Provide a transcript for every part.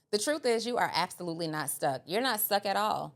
The truth is, you are absolutely not stuck. You're not stuck at all.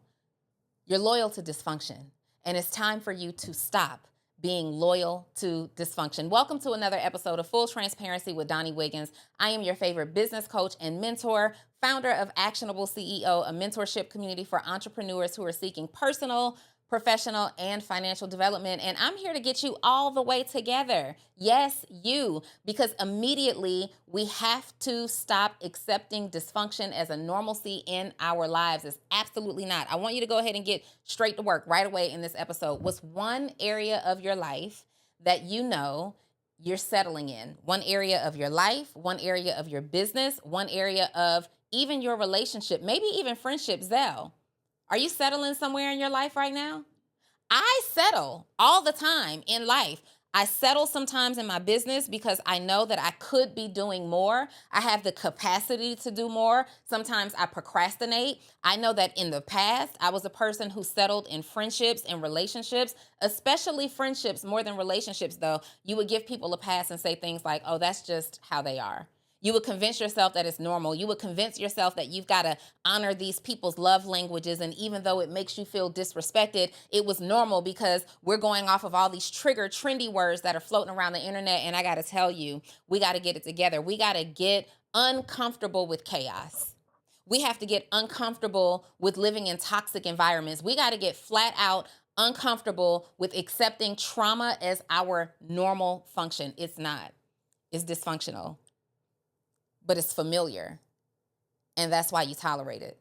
You're loyal to dysfunction. And it's time for you to stop being loyal to dysfunction. Welcome to another episode of Full Transparency with Donnie Wiggins. I am your favorite business coach and mentor, founder of Actionable CEO, a mentorship community for entrepreneurs who are seeking personal, professional, and financial development. And I'm here to get you all the way together. Yes, you, because immediately we have to stop accepting dysfunction as a normalcy in our lives. It's absolutely not. I want you to go ahead and get straight to work right away in this episode. What's one area of your life that you know you're settling in? One area of your life, one area of your business, one area of even your relationship, maybe even friendship, Zell. Are you settling somewhere in your life right now? I settle all the time in life. I settle sometimes in my business because I know that I could be doing more. I have the capacity to do more. Sometimes I procrastinate. I know that in the past, I was a person who settled in friendships and relationships, especially friendships more than relationships, though. You would give people a pass and say things like, oh, that's just how they are. You would convince yourself that it's normal. You would convince yourself that you've got to honor these people's love languages. And even though it makes you feel disrespected, it was normal because we're going off of all these trigger, trendy words that are floating around the internet. And I got to tell you, we got to get it together. We got to get uncomfortable with chaos. We have to get uncomfortable with living in toxic environments. We got to get flat out uncomfortable with accepting trauma as our normal function. It's not. It's dysfunctional. But it's familiar, and that's why you tolerate it.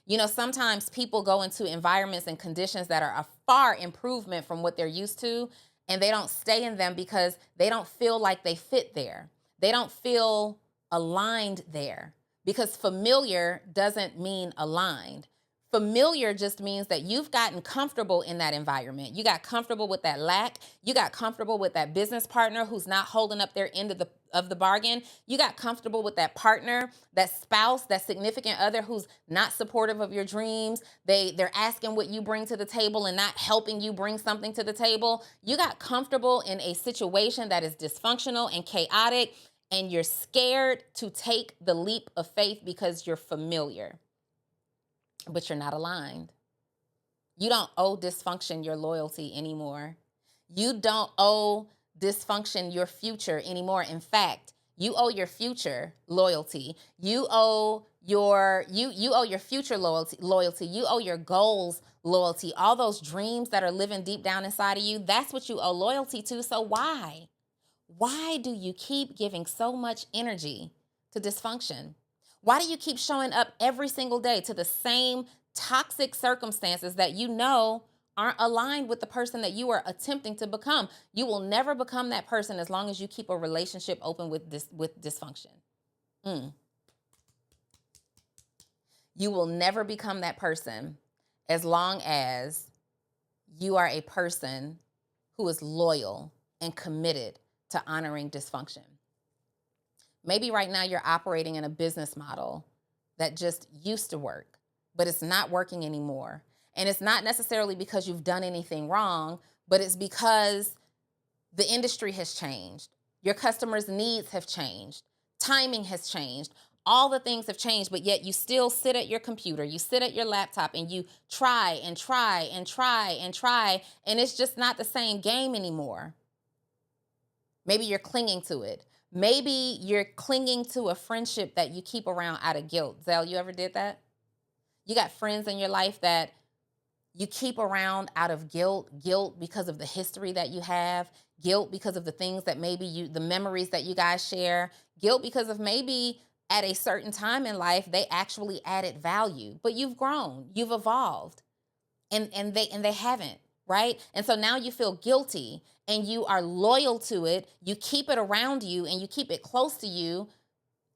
You know, sometimes people go into environments and conditions that are a far improvement from what they're used to, and they don't stay in them because they don't feel like they fit there. They don't feel aligned there because familiar doesn't mean aligned. Familiar just means that you've gotten comfortable in that environment. You got comfortable with that lack. You got comfortable with that business partner who's not holding up their end of the bargain. You got comfortable with that partner, that spouse, that significant other who's not supportive of your dreams. They're asking what you bring to the table and not helping you bring something to the table. You got comfortable in a situation that is dysfunctional and chaotic, and you're scared to take the leap of faith because you're familiar. But you're not aligned. You don't owe dysfunction your loyalty anymore. You don't owe dysfunction your future anymore. In fact, you owe your future loyalty. You owe your future loyalty. You owe your goals loyalty. All those dreams that are living deep down inside of you, that's what you owe loyalty to. So why? Why do you keep giving so much energy to dysfunction? Why do you keep showing up every single day to the same toxic circumstances that you know aren't aligned with the person that you are attempting to become? You will never become that person as long as you keep a relationship open with dysfunction. You will never become that person as long as you are a person who is loyal and committed to honoring dysfunction. Maybe right now you're operating in a business model that just used to work, but it's not working anymore. And it's not necessarily because you've done anything wrong, but it's because the industry has changed. Your customers' needs have changed. Timing has changed. All the things have changed, but yet you still sit at your computer, you sit at your laptop, and you try and try and try and try, and it's just not the same game anymore. Maybe you're clinging to it. Maybe you're clinging to a friendship that you keep around out of guilt. Zell, you ever did that? You got friends in your life that you keep around out of guilt because of the history that you have, guilt because of the things that the memories that you guys share, guilt because of maybe at a certain time in life, they actually added value, but you've grown, you've evolved, and they haven't. Right? And so now you feel guilty and you are loyal to it. You keep it around you and you keep it close to you,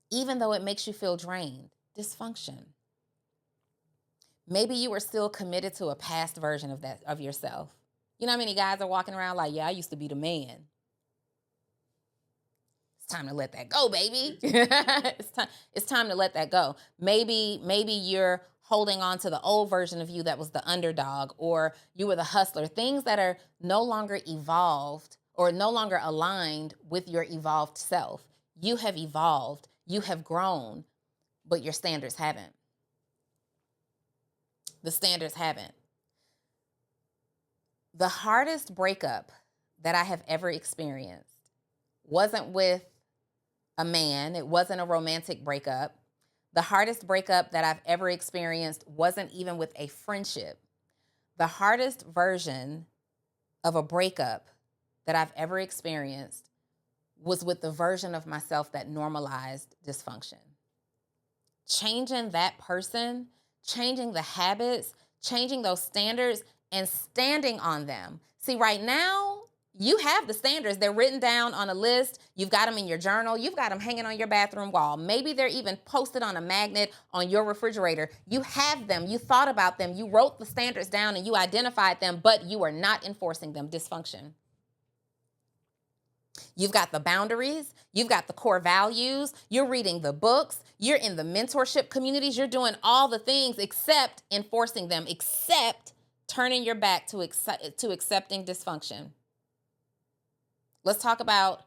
even though it makes you feel drained. Dysfunction. Maybe you were still committed to a past version of yourself. You know how many guys are walking around like, yeah, I used to be the man. It's time to let that go, baby. It's time to let that go. Maybe you're holding on to the old version of you that was the underdog, or you were the hustler, things that are no longer evolved or no longer aligned with your evolved self. You have evolved, you have grown, but your standards haven't. The standards haven't. The hardest breakup that I have ever experienced wasn't with a man. It wasn't a romantic breakup. The hardest breakup that I've ever experienced wasn't even with a friendship. The hardest version of a breakup that I've ever experienced was with the version of myself that normalized dysfunction. Changing that person, changing the habits, changing those standards, and standing on them. See, right now, you have the standards. They're written down on a list. You've got them in your journal. You've got them hanging on your bathroom wall. Maybe they're even posted on a magnet on your refrigerator. You have them. You thought about them. You wrote the standards down and you identified them, but you are not enforcing them. Dysfunction. You've got the boundaries. You've got the core values. You're reading the books. You're in the mentorship communities. You're doing all the things except enforcing them, except turning your back to accepting dysfunction. Let's talk about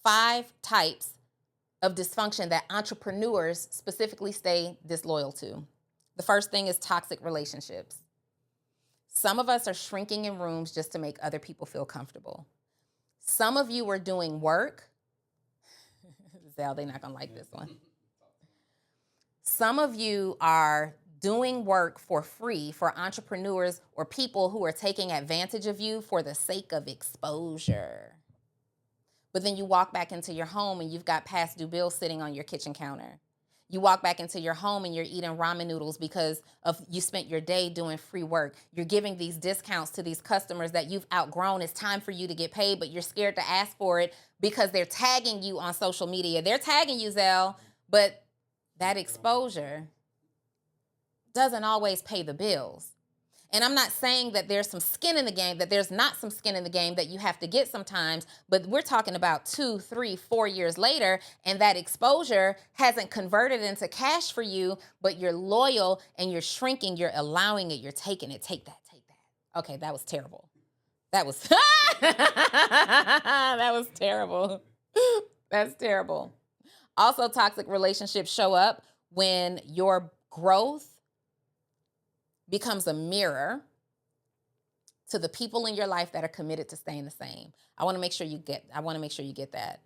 5 types of dysfunction that entrepreneurs specifically stay disloyal to. The first thing is toxic relationships. Some of us are shrinking in rooms just to make other people feel comfortable. Some of you are doing work. Zell, they're not going to like this one. Some of you are doing work for free for entrepreneurs or people who are taking advantage of you for the sake of exposure. But then you walk back into your home and you've got past due bills sitting on your kitchen counter. You walk back into your home and you're eating ramen noodles because of you spent your day doing free work. You're giving these discounts to these customers that you've outgrown. It's time for you to get paid, but you're scared to ask for it because they're tagging you on social media. They're tagging you, Zell, but that exposure doesn't always pay the bills. And I'm not saying that there's some skin in the game, that there's not some skin in the game that you have to get sometimes, but we're talking about 2, 3, 4 years later, and that exposure hasn't converted into cash for you, but you're loyal and you're shrinking, you're allowing it, you're taking it. Take that, take that. Okay, that was terrible. That was, that was terrible. That's terrible. Also, toxic relationships show up when your growth becomes a mirror to the people in your life that are committed to staying the same. I want to make sure you get that.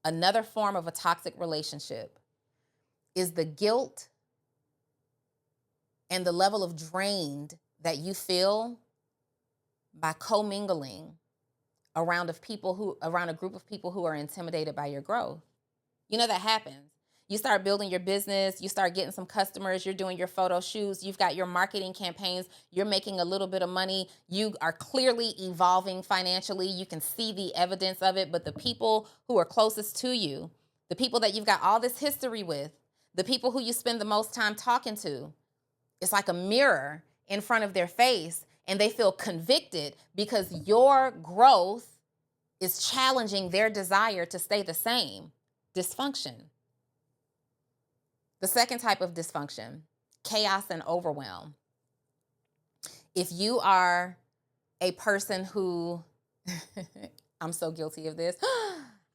Another form of a toxic relationship is the guilt and the level of drained that you feel by commingling around a group of people who are intimidated by your growth. You know that happens. You start building your business, you start getting some customers, you're doing your photo shoots, you've got your marketing campaigns, you're making a little bit of money, you are clearly evolving financially, you can see the evidence of it, but the people who are closest to you, the people that you've got all this history with, the people who you spend the most time talking to, it's like a mirror in front of their face, and they feel convicted because your growth is challenging their desire to stay the same. Dysfunction. The second type of dysfunction, chaos and overwhelm. If you are a person who, I'm so guilty of this,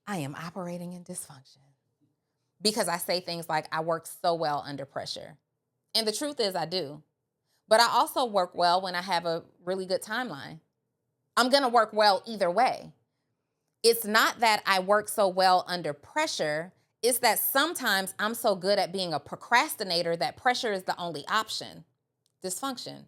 I am operating in dysfunction because I say things like, I work so well under pressure. And the truth is I do. But I also work well when I have a really good timeline. I'm going to work well either way. It's not that I work so well under pressure. It's that sometimes I'm so good at being a procrastinator that pressure is the only option. Dysfunction.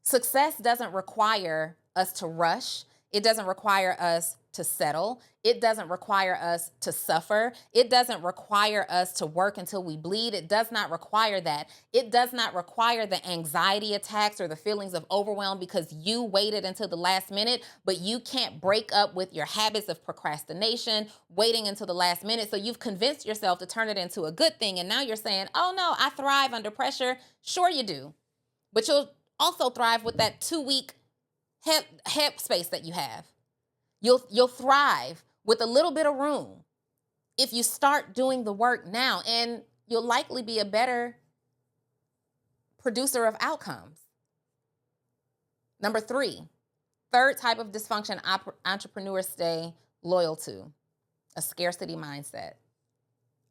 Success doesn't require us to rush. It doesn't require us to settle. It doesn't require us to suffer. It doesn't require us to work until we bleed. It does not require that. It does not require the anxiety attacks or the feelings of overwhelm because you waited until the last minute, but you can't break up with your habits of procrastination, waiting until the last minute. So you've convinced yourself to turn it into a good thing. And now you're saying, oh no, I thrive under pressure. Sure you do. But you'll also thrive with that 2-week head space that you have. You'll thrive with a little bit of room if you start doing the work now, and you'll likely be a better producer of outcomes. Number 3, third type of dysfunction entrepreneurs stay loyal to, a scarcity mindset.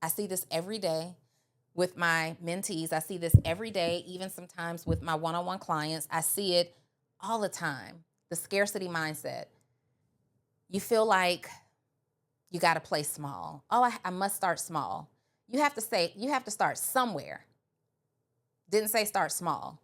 I see this every day with my mentees. I see this every day, even sometimes with my one-on-one clients. I see it all the time. The scarcity mindset. You feel like you got to play small. Oh, I must start small. You have to start somewhere. Didn't say start small.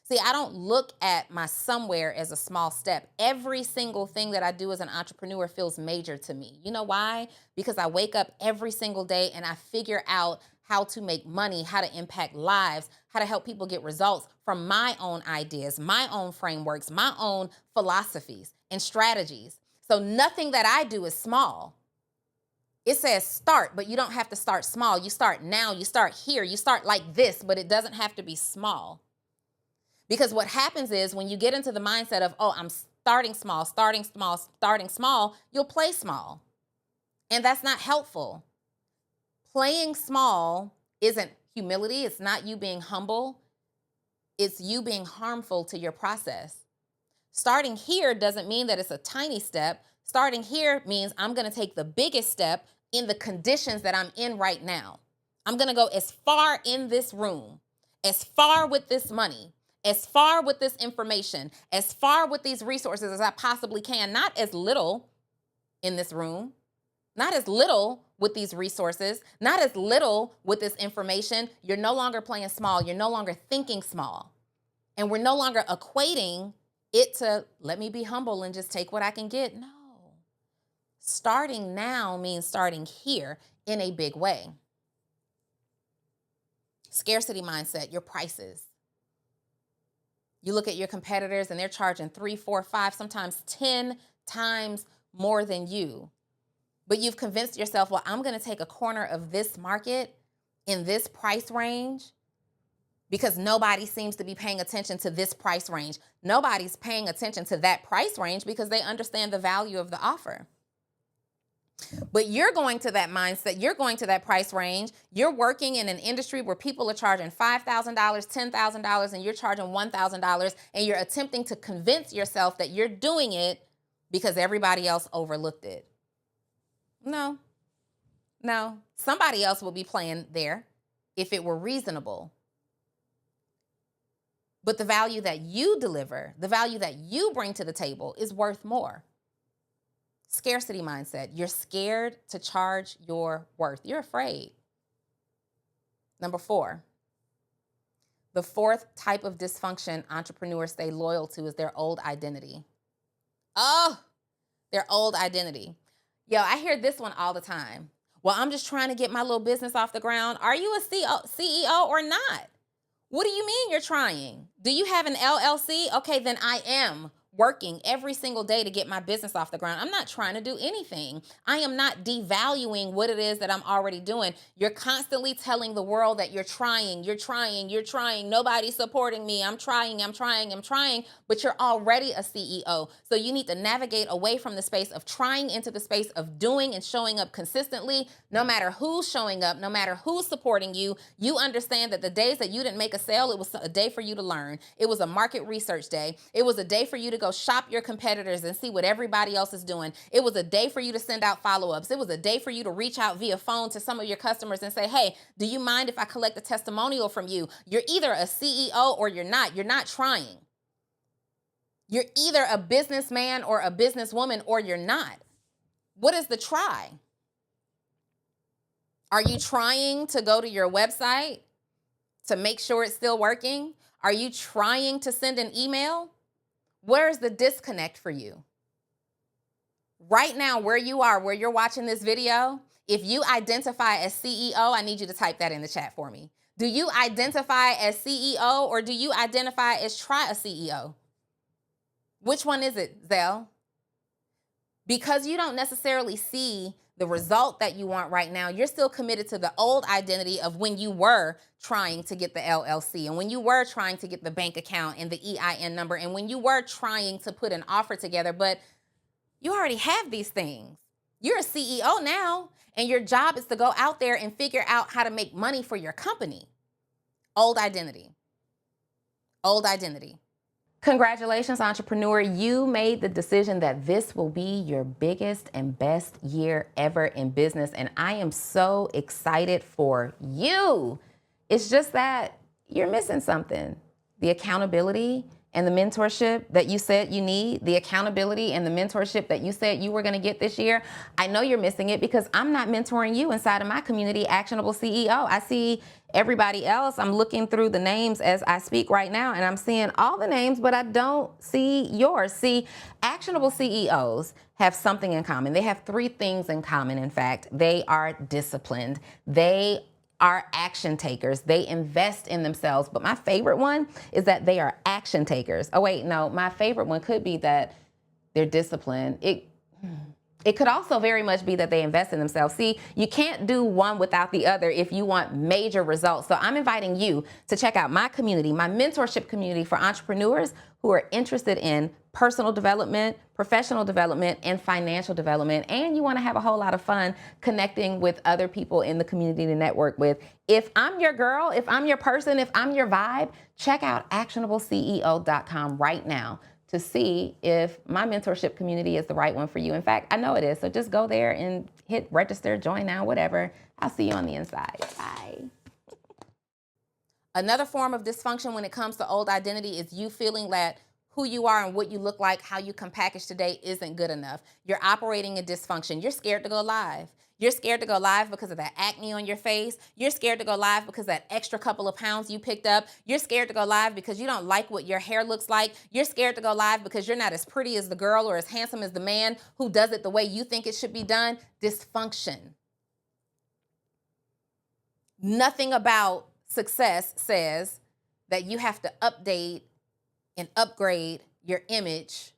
See, I don't look at my somewhere as a small step. Every single thing that I do as an entrepreneur feels major to me. You know why? Because I wake up every single day and I figure out how to make money, how to impact lives, how to help people get results from my own ideas, my own frameworks, my own philosophies and strategies. So nothing that I do is small. It says start, but you don't have to start small. You start now, you start here, you start like this, but it doesn't have to be small. Because what happens is when you get into the mindset of, oh, I'm starting small, you'll play small. And that's not helpful. Playing small isn't humility. It's not you being humble. It's you being harmful to your process. Starting here doesn't mean that it's a tiny step. Starting here means I'm going to take the biggest step in the conditions that I'm in right now. I'm going to go as far in this room, as far with this money, as far with this information, as far with these resources as I possibly can. Not as little in this room, not as little with these resources, not as little with this information. You're no longer playing small. You're no longer thinking small. And we're no longer equating it to let me be humble and just take what I can get. No. Starting now means starting here in a big way. Scarcity mindset, your prices. You look at your competitors and they're charging 3, 4, 5, sometimes 10 times more than you. But you've convinced yourself, well, I'm going to take a corner of this market in this price range because nobody seems to be paying attention to this price range. Nobody's paying attention to that price range because they understand the value of the offer. But you're going to that mindset, you're going to that price range, you're working in an industry where people are charging $5,000, $10,000, and you're charging $1,000, and you're attempting to convince yourself that you're doing it because everybody else overlooked it. No, somebody else will be playing there if it were reasonable. But the value that you deliver, the value that you bring to the table is worth more. Scarcity mindset. You're scared to charge your worth. You're afraid. Number 4, the fourth type of dysfunction entrepreneurs stay loyal to is their old identity. Oh, their old identity. Yo, I hear this one all the time. Well, I'm just trying to get my little business off the ground. Are you a CEO or not? What do you mean you're trying? Do you have an LLC? Okay, then I am working every single day to get my business off the ground. I'm not trying to do anything. I am not devaluing what it is that I'm already doing. You're constantly telling the world that you're trying. Nobody's supporting me. I'm trying, but you're already a CEO. So you need to navigate away from the space of trying into the space of doing and showing up consistently. No matter who's showing up, no matter who's supporting you, you understand that the days that you didn't make a sale, it was a day for you to learn. It was a market research day. It was a day for you to go shop your competitors and see what everybody else is doing. It was a day for you to send out follow-ups. It was a day for you to reach out via phone to some of your customers and say, hey, do you mind if I collect a testimonial from you? You're either a CEO or you're not. You're not trying. You're either a businessman or a businesswoman or you're not. What is the try? Are you trying to go to your website to make sure it's still working? Are you trying to send an email? Where is the disconnect for you? Right now, where you are, where you're watching this video, if you identify as CEO, I need you to type that in the chat for me. Do you identify as CEO or do you identify as try a CEO? Which one is it, Zell? Because you don't necessarily see the result that you want right now, you're still committed to the old identity of when you were trying to get the LLC and when you were trying to get the bank account and the EIN number and when you were trying to put an offer together, but you already have these things. You're a CEO now, and your job is to go out there and figure out how to make money for your company. Old identity. Old identity. Congratulations, entrepreneur. You made the decision that this will be your biggest and best year ever in business. And I am so excited for you. It's just that you're missing something. The accountability and the mentorship that you said you need, the accountability and the mentorship that you said you were going to get this year. I know you're missing it because I'm not mentoring you inside of my community, Actionable CEO. I see everybody else. I'm looking through the names as I speak right now, and I'm seeing all the names, but I don't see yours. See, Actionable CEOs have something in common. They have three things in common, in fact. They are disciplined. They are action takers. They invest in themselves. But my favorite one is that they are action takers. Oh, wait, no, my favorite one could be that they're disciplined. It could also very much be that they invest in themselves. See, you can't do one without the other if you want major results. So I'm inviting you to check out my community, my mentorship community for entrepreneurs who are interested in personal development, professional development, and financial development. And you want to have a whole lot of fun connecting with other people in the community to network with. If I'm your girl, if I'm your person, if I'm your vibe, check out actionableceo.com right now to see if my mentorship community is the right one for you. In fact, I know it is. So just go there and hit register, join now, whatever. I'll see you on the inside. Bye. Another form of dysfunction when it comes to old identity is you feeling that who you are and what you look like, how you come packaged today isn't good enough. You're operating in dysfunction. You're scared to go live. You're scared to go live because of that acne on your face. You're scared to go live because of that extra couple of pounds you picked up. You're scared to go live because you don't like what your hair looks like. You're scared to go live because you're not as pretty as the girl or as handsome as the man who does it the way you think it should be done. Dysfunction. Nothing about success says that you have to update and upgrade your image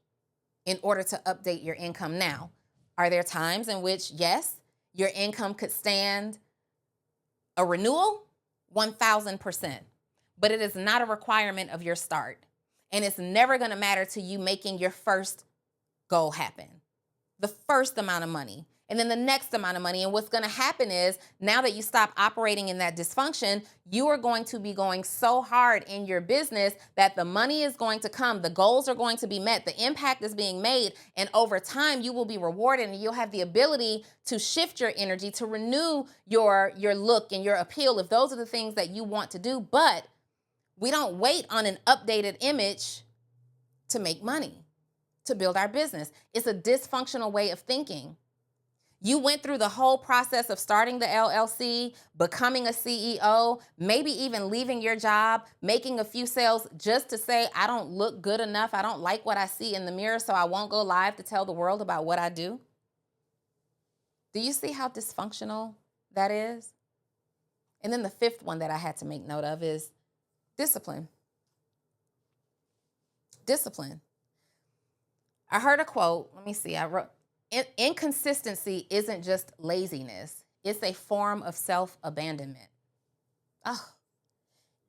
in order to update your income. Now, are there times in which, yes, your income could stand a renewal? 1,000%. But it is not a requirement of your start. And it's never going to matter to you making your first goal happen. The first amount of money. And then the next amount of money. And what's going to happen is now that you stop operating in that dysfunction, you are going to be going so hard in your business that the money is going to come. The goals are going to be met. The impact is being made. And over time, you will be rewarded and you'll have the ability to shift your energy, to renew your look and your appeal if those are the things that you want to do. But we don't wait on an updated image to make money, to build our business. It's a dysfunctional way of thinking. You went through the whole process of starting the LLC, becoming a CEO, maybe even leaving your job, making a few sales just to say, I don't look good enough. I don't like what I see in the mirror, so I won't go live to tell the world about what I do. Do you see how dysfunctional that is? And then the fifth one that I had to make note of is discipline. Discipline. I heard a quote. Let me see. I wrote, inconsistency isn't just laziness. It's a form of self-abandonment. Oh,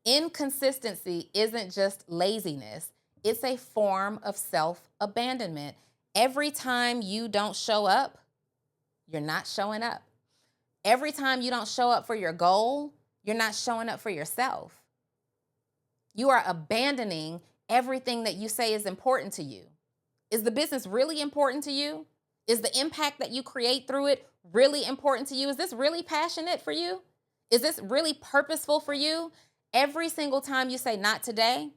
inconsistency isn't just laziness. It's a form of self-abandonment. Every time you don't show up, you're not showing up. Every time you don't show up for your goal, you're not showing up for yourself. You are abandoning everything that you say is important to you. Is the business really important to you? Is the impact that you create through it really important to you? Is this really passionate for you? Is this really purposeful for you? Every single time you say not today,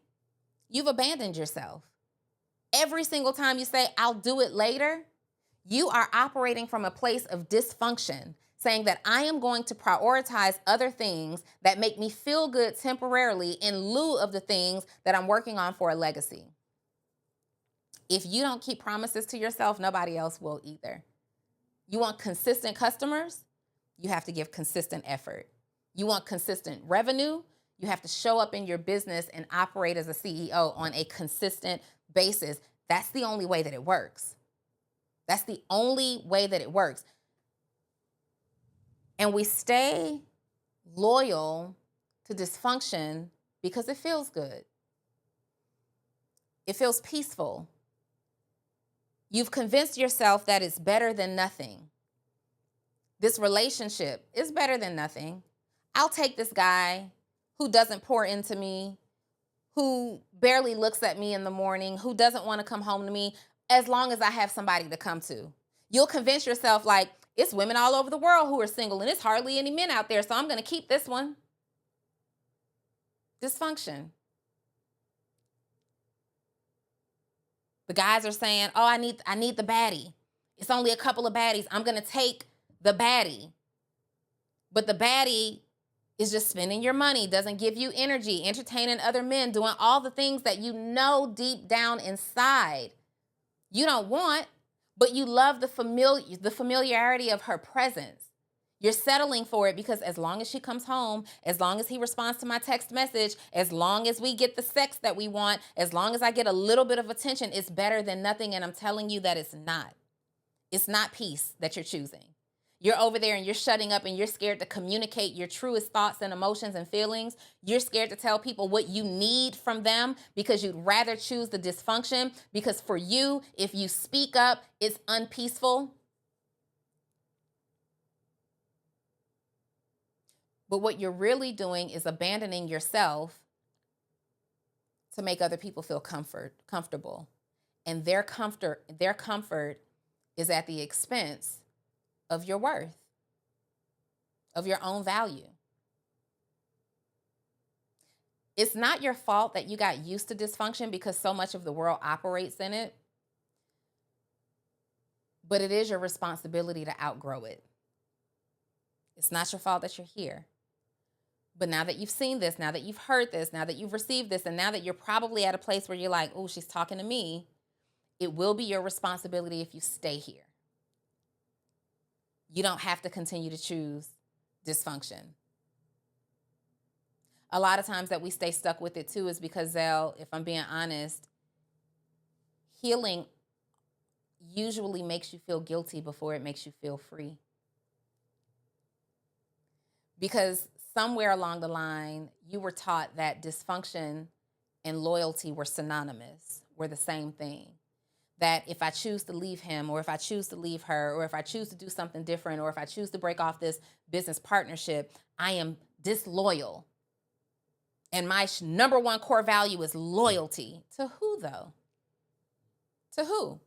you've abandoned yourself. Every single time you say I'll do it later, you are operating from a place of dysfunction, saying that I am going to prioritize other things that make me feel good temporarily in lieu of the things that I'm working on for a legacy. If you don't keep promises to yourself, nobody else will either. You want consistent customers? You have to give consistent effort. You want consistent revenue? You have to show up in your business and operate as a CEO on a consistent basis. That's the only way that it works. That's the only way that it works. And we stay loyal to dysfunction because it feels good. It feels peaceful. You've convinced yourself that it's better than nothing. This relationship is better than nothing. I'll take this guy who doesn't pour into me who barely looks at me in the morning, who doesn't want to come home to me, as long as I have somebody to come to. You'll convince yourself like, it's women all over the world who are single and it's hardly any men out there, so I'm going to keep this one. Dysfunction. The guys are saying, oh, I need the baddie. It's only a couple of baddies. I'm going to take the baddie. But the baddie is just spending your money, doesn't give you energy, entertaining other men, doing all the things that you know deep down inside you don't want, but you love the familiarity of her presence. You're settling for it because as long as she comes home, as long as he responds to my text message, as long as we get the sex that we want, as long as I get a little bit of attention, it's better than nothing. And I'm telling you that it's not. It's not peace that you're choosing. You're over there and you're shutting up and you're scared to communicate your truest thoughts and emotions and feelings. You're scared to tell people what you need from them because you'd rather choose the dysfunction, because for you, if you speak up, it's unpeaceful. But what you're really doing is abandoning yourself to make other people feel comfortable. And their comfort is at the expense of your worth, of your own value. It's not your fault that you got used to dysfunction because so much of the world operates in it, but it is your responsibility to outgrow it. It's not your fault that you're here. But now that you've seen this, now that you've heard this, now that you've received this, and now that you're probably at a place where you're like, oh, she's talking to me, it will be your responsibility if you stay here. You don't have to continue to choose dysfunction. A lot of times that we stay stuck with it too is because, Zell, if I'm being honest, healing usually makes you feel guilty before it makes you feel free. Because somewhere along the line, you were taught that dysfunction and loyalty were synonymous, were the same thing. That if I choose to leave him, or if I choose to leave her, or if I choose to do something different, or if I choose to break off this business partnership, I am disloyal. And my number one core value is loyalty. To who, though? To who?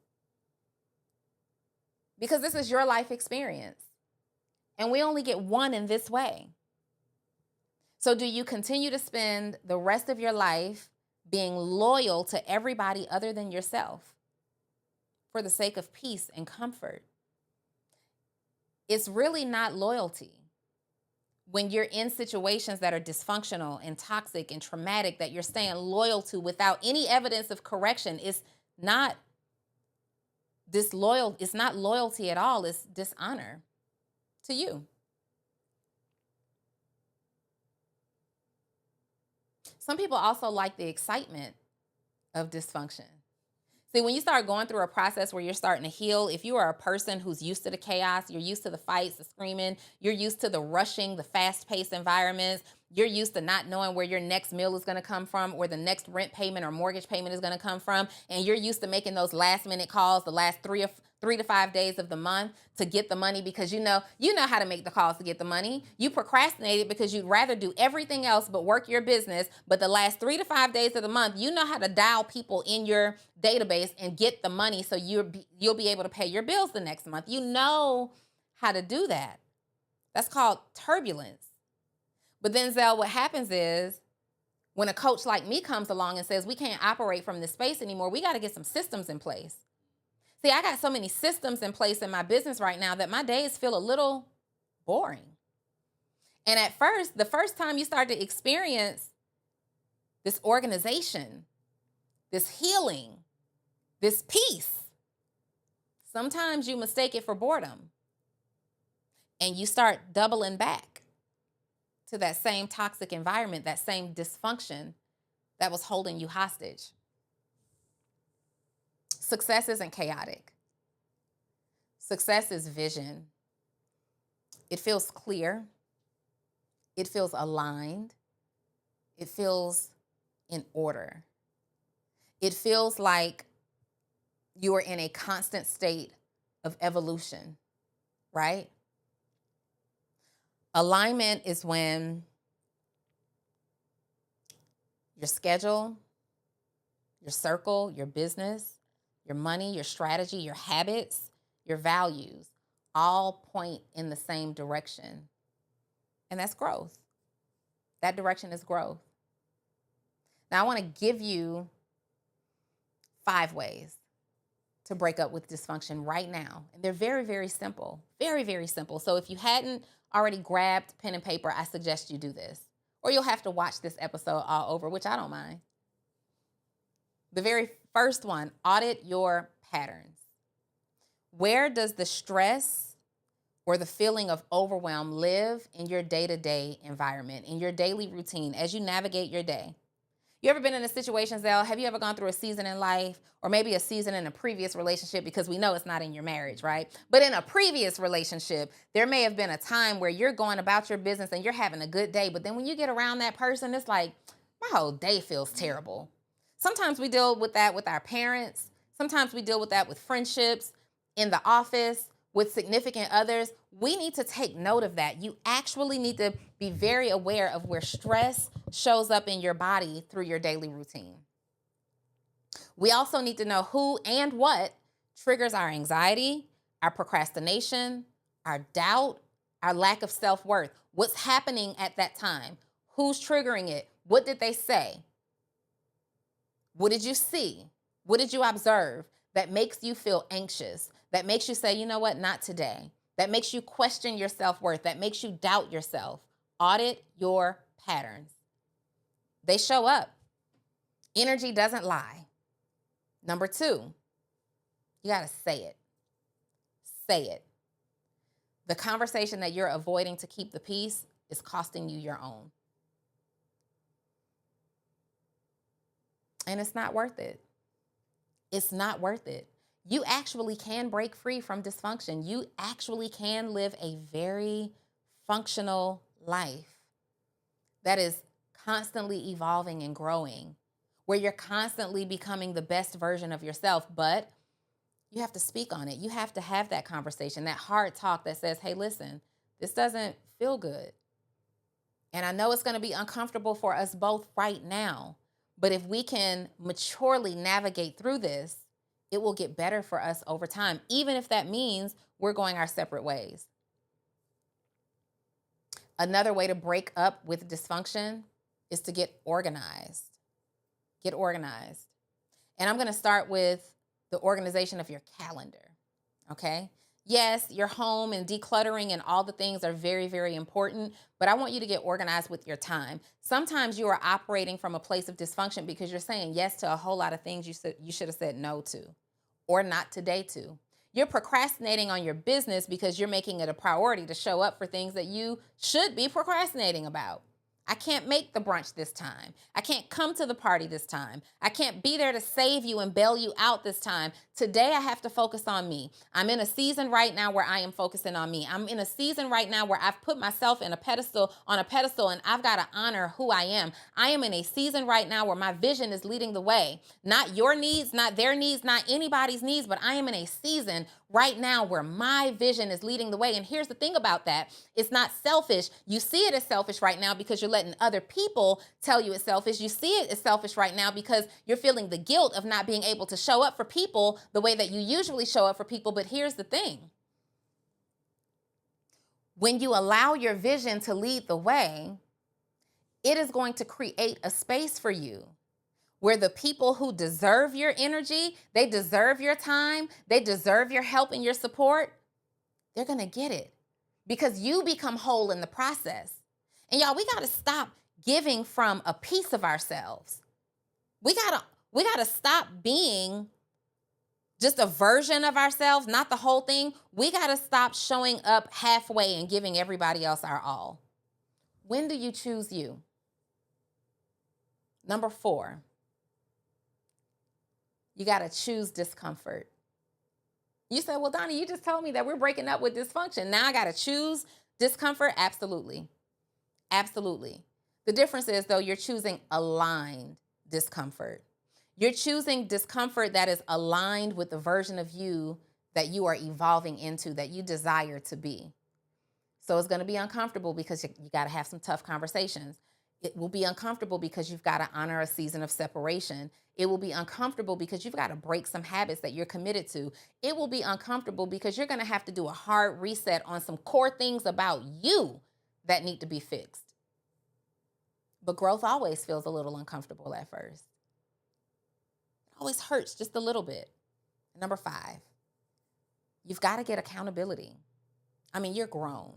Because this is your life experience. And we only get one in this way. So do you continue to spend the rest of your life being loyal to everybody other than yourself for the sake of peace and comfort? It's really not loyalty. When you're in situations that are dysfunctional and toxic and traumatic that you're staying loyal to without any evidence of correction, it's not disloyal. It's not loyalty at all. It's dishonor to you. Some people also like the excitement of dysfunction. See, when you start going through a process where you're starting to heal, if you are a person who's used to the chaos, you're used to the fights, the screaming, you're used to the rushing, the fast-paced environments, you're used to not knowing where your next meal is going to come from or the next rent payment or mortgage payment is going to come from, and you're used to making those last-minute calls the last 3 to 5 days of the month to get the money because you know how to make the calls to get the money. You procrastinated because you'd rather do everything else but work your business, but the last 3 to 5 days of the month, you know how to dial people in your database and get the money so you'll be able to pay your bills the next month. You know how to do that. That's called turbulence. But then, Zell, what happens is when a coach like me comes along and says we can't operate from this space anymore, we got to get some systems in place. See, I got so many systems in place in my business right now that my days feel a little boring. And at first, the first time you start to experience this organization, this healing, this peace, sometimes you mistake it for boredom. And you start doubling back to that same toxic environment, that same dysfunction that was holding you hostage. Success isn't chaotic. Success is vision. It feels clear. It feels aligned. It feels in order. It feels like you are in a constant state of evolution, right? Alignment is when Your schedule, your circle, your business, your money, your strategy, your habits, your values all point in the same direction. And that's growth. That direction is growth. Now, I want to give you 5 ways to break up with dysfunction right now. And they're very, very simple. Very, very simple. So if you hadn't already grabbed pen and paper, I suggest you do this. Or you'll have to watch this episode all over, which I don't mind. The very first one, audit your patterns. Where does the stress or the feeling of overwhelm live in your day-to-day environment, in your daily routine as you navigate your day? You ever been in a situation, Zell? Have you ever gone through a season in life or maybe a season in a previous relationship, because we know it's not in your marriage, right? But in a previous relationship, there may have been a time where you're going about your business and you're having a good day, but then when you get around that person, it's like, my whole day feels terrible. Sometimes we deal with that with our parents. Sometimes we deal with that with friendships, in the office, with significant others. We need to take note of that. You actually need to be very aware of where stress shows up in your body through your daily routine. We also need to know who and what triggers our anxiety, our procrastination, our doubt, our lack of self-worth. What's happening at that time? Who's triggering it? What did they say? What did you see? What did you observe that makes you feel anxious? That makes you say, you know what, not today. That makes you question your self-worth. That makes you doubt yourself. Audit your patterns. They show up. Energy doesn't lie. Number 2, you got to say it. Say it. The conversation that you're avoiding to keep the peace is costing you your own. And it's not worth it. It's not worth it. You actually can break free from dysfunction. You actually can live a very functional life that is constantly evolving and growing, where you're constantly becoming the best version of yourself. But you have to speak on it. You have to have that conversation, that hard talk that says, hey, listen, this doesn't feel good. And I know it's going to be uncomfortable for us both right now. But if we can maturely navigate through this, it will get better for us over time, even if that means we're going our separate ways. Another way to break up with dysfunction is to get organized. Get organized. And I'm going to start with the organization of your calendar, okay? Yes, your home and decluttering and all the things are very, very important, but I want you to get organized with your time. Sometimes you are operating from a place of dysfunction because you're saying yes to a whole lot of things you should have said no to, or not today to. You're procrastinating on your business because you're making it a priority to show up for things that you should be procrastinating about. I can't make the brunch this time. I can't come to the party this time. I can't be there to save you and bail you out this time. Today, I have to focus on me. I'm in a season right now where I am focusing on me. I'm in a season right now where I've put myself on a pedestal, and I've got to honor who I am. I am in a season right now where my vision is leading the way. Not your needs, not their needs, not anybody's needs, but I am in a season right now where my vision is leading the way. And here's the thing about that. It's not selfish. You see it as selfish right now because you're letting other people tell you it's selfish. You see it as selfish right now because you're feeling the guilt of not being able to show up for people the way that you usually show up for people. But here's the thing. When you allow your vision to lead the way, it is going to create a space for you where the people who deserve your energy, they deserve your time, they deserve your help and your support, they're going to get it because you become whole in the process. And y'all, we got to stop giving from a piece of ourselves. We got to stop being just a version of ourselves, not the whole thing. We got to stop showing up halfway and giving everybody else our all. When do you choose you? Number 4. You got to choose discomfort. You said, well, Donnie, you just told me that we're breaking up with dysfunction. Now I got to choose discomfort? Absolutely. Absolutely. The difference is, though, you're choosing aligned discomfort. You're choosing discomfort that is aligned with the version of you that you are evolving into, that you desire to be. So it's going to be uncomfortable because you got to have some tough conversations. It will be uncomfortable because you've got to honor a season of separation. It will be uncomfortable because you've got to break some habits that you're committed to. It will be uncomfortable because you're going to have to do a hard reset on some core things about you that need to be fixed. But growth always feels a little uncomfortable at first. It always hurts just a little bit. Number 5, you've got to get accountability. I mean, you're grown.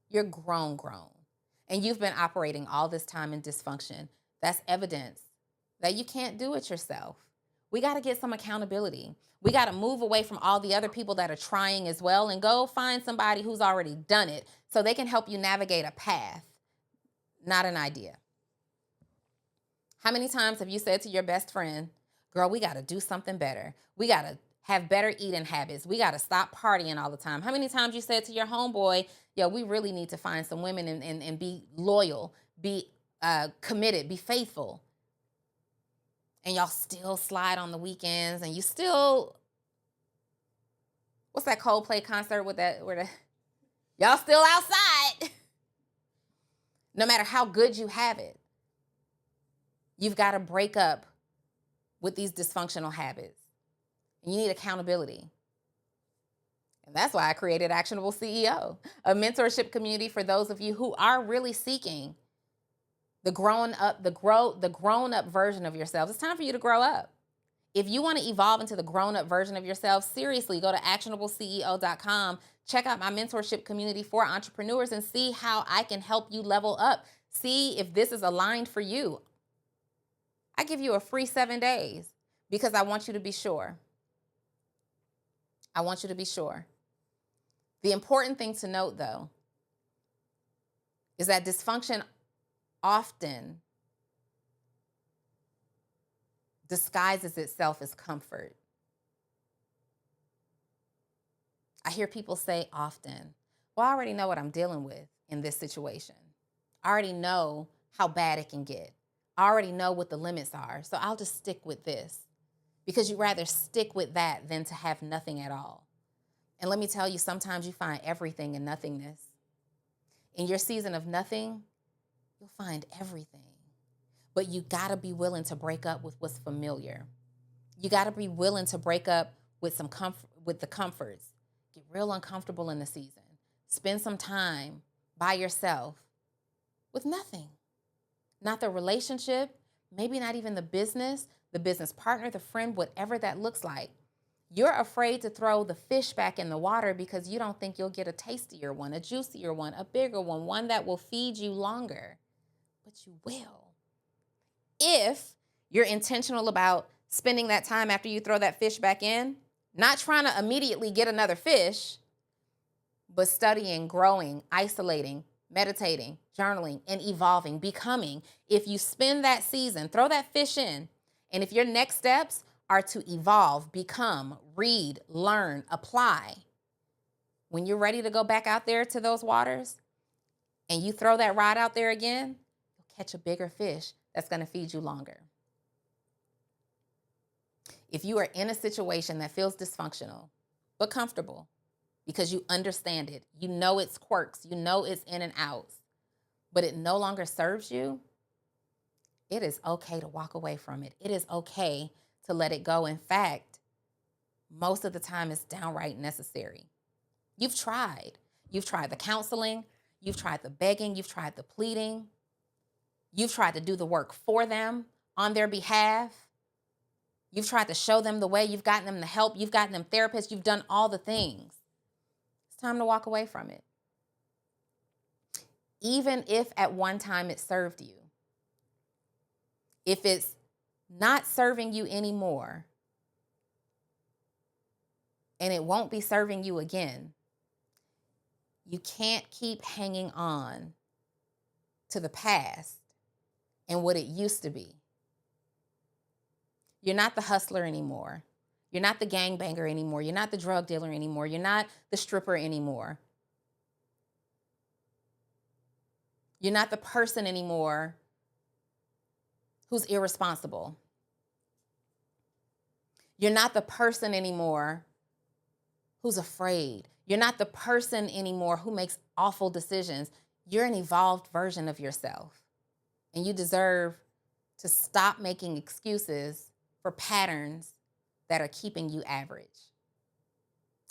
You're grown. And you've been operating all this time in dysfunction. That's evidence that you can't do it yourself. We got to get some accountability. We got to move away from all the other people that are trying as well and go find somebody who's already done it so they can help you navigate a path, not an idea. How many times have you said to your best friend, girl, we got to do something better. We got to have better eating habits. We got to stop partying all the time. How many times you said to your homeboy, yo, we really need to find some women and be loyal, be committed, be faithful. And y'all still slide on the weekends and you still, what's that Coldplay concert with that, y'all still outside. No matter how good you have it, you've got to break up with these dysfunctional habits. And you need accountability. And that's why I created Actionable CEO, a mentorship community for those of you who are really seeking the grown up version of yourselves. It's time for you to grow up. If you want to evolve into the grown up version of yourself, seriously, go to actionableceo.com. Check out my mentorship community for entrepreneurs and see how I can help you level up. See if this is aligned for you. I give you a free 7 days because I want you to be sure. I want you to be sure. The important thing to note, though, is that dysfunction often disguises itself as comfort. I hear people say often, well, I already know what I'm dealing with in this situation. I already know how bad it can get. I already know what the limits are, so I'll just stick with this. Because you'd rather stick with that than to have nothing at all. And let me tell you, sometimes you find everything in nothingness. In your season of nothing, you'll find everything. But you gotta be willing to break up with what's familiar. You gotta be willing to break up with some comfort, with the comforts. Get real uncomfortable in the season. Spend some time by yourself with nothing. Not the relationship, maybe not even the business partner, the friend, whatever that looks like. You're afraid to throw the fish back in the water because you don't think you'll get a tastier one, a juicier one, a bigger one that will feed you longer. But you will. If you're intentional about spending that time after you throw that fish back in, not trying to immediately get another fish, but studying, growing, isolating, meditating, journaling, and evolving, becoming. If you spend that season, throw that fish in, and if your next steps are to evolve, become, read, learn, apply, when you're ready to go back out there to those waters and you throw that rod out there again, you'll catch a bigger fish that's going to feed you longer. If you are in a situation that feels dysfunctional but comfortable because you understand it, you know its quirks, you know its in and outs, but it no longer serves you, it is okay to walk away from it. It is okay to let it go. In fact, most of the time it's downright necessary. You've tried. You've tried the counseling. You've tried the begging. You've tried the pleading. You've tried to do the work for them on their behalf. You've tried to show them the way. You've gotten them the help. You've gotten them therapists. You've done all the things. It's time to walk away from it. Even if at one time it served you. If it's not serving you anymore, and it won't be serving you again, you can't keep hanging on to the past and what it used to be. You're not the hustler anymore. You're not the gangbanger anymore. You're not the drug dealer anymore. You're not the stripper anymore. You're not the person anymore who's irresponsible. You're not the person anymore who's afraid. You're not the person anymore who makes awful decisions. You're an evolved version of yourself. And you deserve to stop making excuses for patterns that are keeping you average.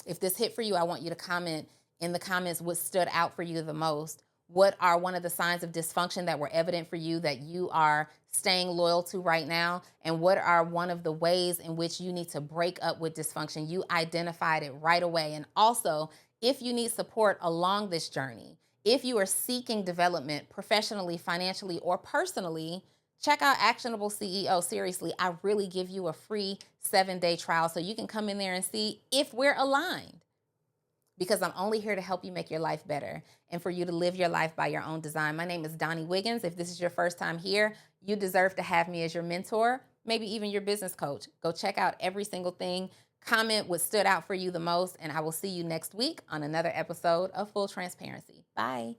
If this hit for you, I want you to comment in the comments what stood out for you the most. What are one of the signs of dysfunction that were evident for you that you are staying loyal to right now? And what are one of the ways in which you need to break up with dysfunction? You identified it right away. And also, if you need support along this journey, if you are seeking development professionally, financially, or personally, check out Actionable CEO. Seriously, I really give you a free 7-day trial so you can come in there and see if we're aligned. Because I'm only here to help you make your life better and for you to live your life by your own design. My name is Donnie Wiggins. If this is your first time here, you deserve to have me as your mentor, maybe even your business coach. Go check out every single thing. Comment what stood out for you the most, and I will see you next week on another episode of Full Transparency. Bye.